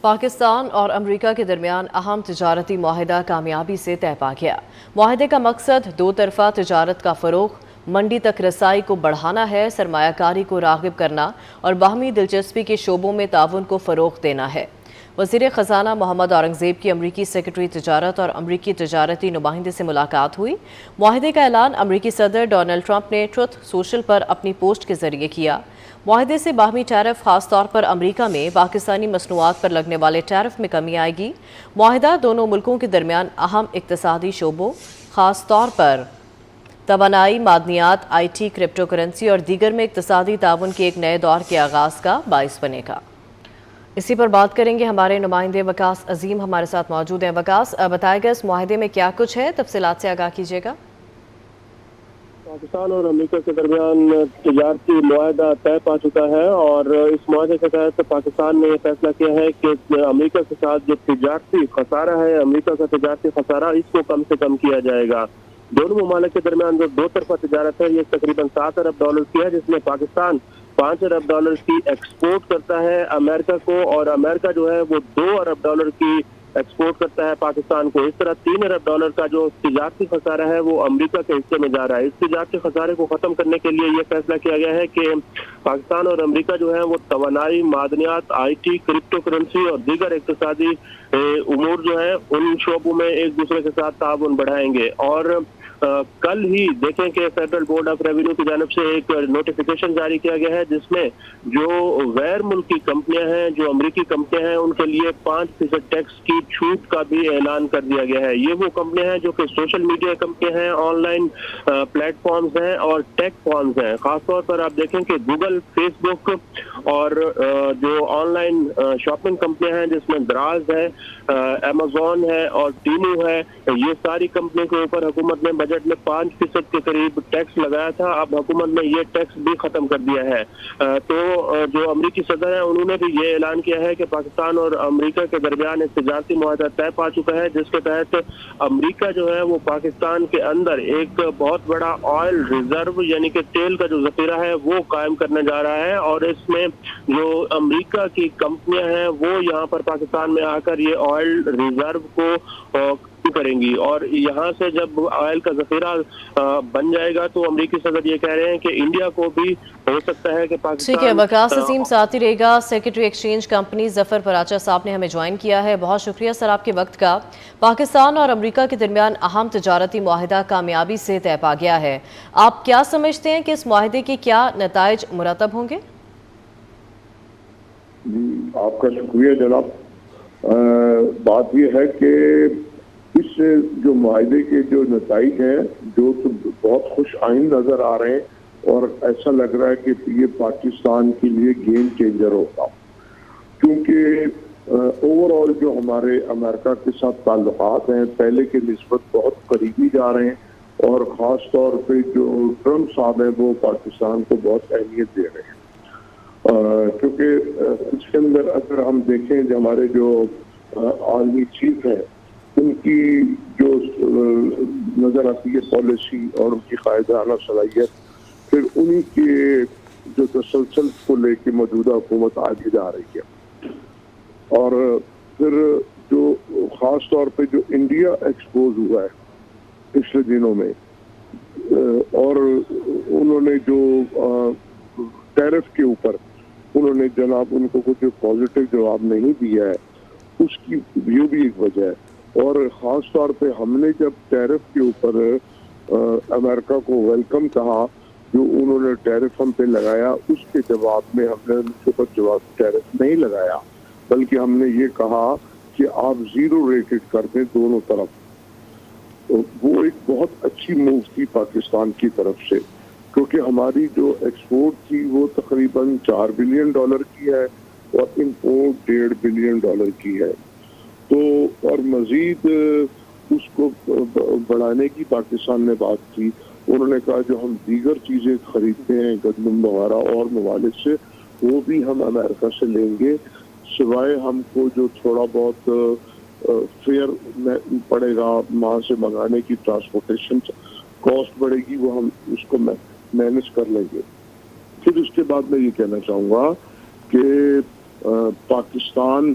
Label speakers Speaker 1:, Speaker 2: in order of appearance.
Speaker 1: پاکستان اور امریکہ کے درمیان اہم تجارتی معاہدہ کامیابی سے طے پا گیا۔ معاہدے کا مقصد دو طرفہ تجارت کا فروغ، منڈی تک رسائی کو بڑھانا ہے، سرمایہ کاری کو راغب کرنا اور باہمی دلچسپی کے شعبوں میں تعاون کو فروغ دینا ہے۔ وزیر خزانہ محمد اورنگزیب کی امریکی سیکرٹری تجارت اور امریکی تجارتی نمائندے سے ملاقات ہوئی۔ معاہدے کا اعلان امریکی صدر ڈونلڈ ٹرمپ نے ٹروتھ سوشل پر اپنی پوسٹ کے ذریعے کیا۔ معاہدے سے باہمی ٹیرف، خاص طور پر امریکہ میں پاکستانی مصنوعات پر لگنے والے ٹیرف میں کمی آئے گی۔ معاہدہ دونوں ملکوں کے درمیان اہم اقتصادی شعبوں، خاص طور پر توانائی، معدنیات، آئی ٹی، کرپٹو کرنسی اور دیگر میں اقتصادی تعاون کے ایک نئے دور کے آغاز کا باعث بنے گا۔ اسی پر بات کریں گے، ہمارے نمائندے وقاص عظیم ہمارے ساتھ موجود ہیں۔ وقاص، بتائے گا اس معاہدے میں کیا کچھ ہے، تفصیلات سے آگاہ کیجیے گا۔
Speaker 2: پاکستان اور امریکہ کے درمیان تجارتی معاہدہ طے پا چکا ہے اور اس معاہدے کے تحت پاکستان نے یہ فیصلہ کیا ہے کہ امریکہ کے ساتھ جو تجارتی خسارہ ہے، امریکہ کا تجارتی خسارہ، اس کو کم سے کم کیا جائے گا۔ دونوں ممالک کے درمیان جو دو طرفہ تجارت ہے، یہ تقریباً $7 ارب کی ہے، جس میں پاکستان $5 ارب کی ایکسپورٹ کرتا ہے امریکہ کو، اور امریکہ جو ہے وہ $2 ارب کی ایکسپورٹ کرتا ہے پاکستان کو۔ اس طرح $3 ارب کا جو تجارتی خسارہ ہے وہ امریکہ کے حصے میں جا رہا ہے۔ اس تجارتی خسارے کو ختم کرنے کے لیے یہ فیصلہ کیا گیا ہے کہ پاکستان اور امریکہ جو ہے وہ توانائی، معدنیات، آئی ٹی، کرپٹو کرنسی اور دیگر اقتصادی امور جو ہے ان شعبوں میں ایک دوسرے کے ساتھ تعاون بڑھائیں گے۔ اور کل ہی دیکھیں کہ فیڈرل بورڈ آف ریونیو کی جانب سے ایک نوٹیفیکیشن جاری کیا گیا ہے، جس میں جو غیر ملکی کمپنیاں ہیں، جو امریکی کمپنیاں ہیں، ان کے لیے 5% ٹیکس کی چھوٹ کا بھی اعلان کر دیا گیا ہے۔ یہ وہ کمپنیاں ہیں جو کہ سوشل میڈیا کمپنیاں ہیں، آن لائن پلیٹ فارمز ہیں اور ٹیک فارمز ہیں۔ خاص طور پر آپ دیکھیں کہ گوگل، فیس بک اور جو آن لائن شاپنگ کمپنیاں ہیں، جس میں دراز ہے، امیزون ہے اور ٹیمو ہے، یہ ساری کمپنیوں کے اوپر حکومت نے بجٹ میں 5% کے قریب ٹیکس لگایا تھا۔ اب حکومت نے یہ ٹیکس بھی ختم کر دیا ہے۔ تو جو امریکی صدر ہیں، انہوں نے بھی یہ اعلان کیا ہے کہ پاکستان اور امریکہ کے درمیان ایک تجارتی معاہدہ طے پا چکا ہے، جس کے تحت امریکہ جو ہے وہ پاکستان کے اندر ایک بہت بڑا آئل ریزرو، یعنی کہ تیل کا جو ذخیرہ ہے، وہ قائم کرنے جا رہا ہے، اور اس میں جو امریکہ کی کمپنیاں ہیں وہ یہاں پر پاکستان میں آ کر یہ آئل ریزرو کو کریں گی، اور یہاں سے جب آئل کا ذخیرہ بن جائے گا تو امریکی صدر یہ کہہ رہے ہیں کہ انڈیا کو بھی ہو سکتا ہے کہ پاکستان۔
Speaker 1: ٹھیک ہے، وقاص عظیم ساتھ ہی رہے گا۔ سیکرٹری ایکسچینج کمپنی ظفر پراچا صاحب نے ہمیں جوائن کیا ہے، بہت شکریہ سر آپ کے وقت کا۔ پاکستان اور امریکہ کے درمیان اہم تجارتی معاہدہ کامیابی سے طے پا گیا ہے۔ آپ کیا سمجھتے ہیں کہ اس معاہدے کے کیا نتائج مرتب ہوں گے؟
Speaker 3: آپ کا شکریہ جناب۔ بات یہ ہے کہ اس جو معاہدے کے جو نتائج ہیں جو بہت خوش آئند نظر آ رہے ہیں، اور ایسا لگ رہا ہے کہ یہ پاکستان کے لیے گیم چینجر ہوگا، کیونکہ اوور آل جو ہمارے امریکہ کے ساتھ تعلقات ہیں پہلے کے نسبت بہت قریبی جا رہے ہیں، اور خاص طور پہ جو ٹرمپ صاحب ہیں وہ پاکستان کو بہت اہمیت دے رہے ہیں، کیونکہ اس کے اندر اگر ہم دیکھیں جو ہمارے جو عالمی چیف ہیں، ان کی جو نظر آتی ہے پالیسی اور ان کی قائدانہ صلاحیت، پھر انہی کے جو تسلسل کو لے کے موجودہ حکومت آگے جا رہی ہے، اور پھر جو خاص طور پہ جو انڈیا ایکسپوز ہوا ہے پچھلے دنوں میں، اور انہوں نے جو ٹیرف کے اوپر انہوں نے جناب ان کو کچھ پازیٹیو جواب نہیں دیا ہے، اس کی بھی ایک وجہ ہے۔ اور خاص طور پہ ہم نے جب ٹیرف کے اوپر امریکہ کو ویلکم کہا، جو انہوں نے ٹیرف ہم پہ لگایا، اس کے جواب میں ہم نے ان کے اوپر جواب ٹیرف نہیں لگایا، بلکہ ہم نے یہ کہا کہ آپ 0 ریٹڈ کر دیں دونوں طرف۔ وہ ایک بہت اچھی موو تھی پاکستان کی طرف سے، کیونکہ ہماری جو ایکسپورٹ تھی وہ تقریباً $4 بلین کی ہے اور امپورٹ $1.5 بلین کی ہے، تو اور مزید اس کو بڑھانے کی پاکستان نے بات کی۔ انہوں نے کہا جو ہم دیگر چیزیں خریدتے ہیں گندم وغیرہ اور ممالک سے، وہ بھی ہم امریکہ سے لیں گے، سوائے ہم کو جو تھوڑا بہت فیئر پڑے گا وہاں سے منگانے کی، ٹرانسپورٹیشن کاسٹ بڑھے گی، وہ ہم اس کو مینیج کر لیں گے۔ پھر اس کے بعد میں یہ کہنا چاہوں گا کہ پاکستان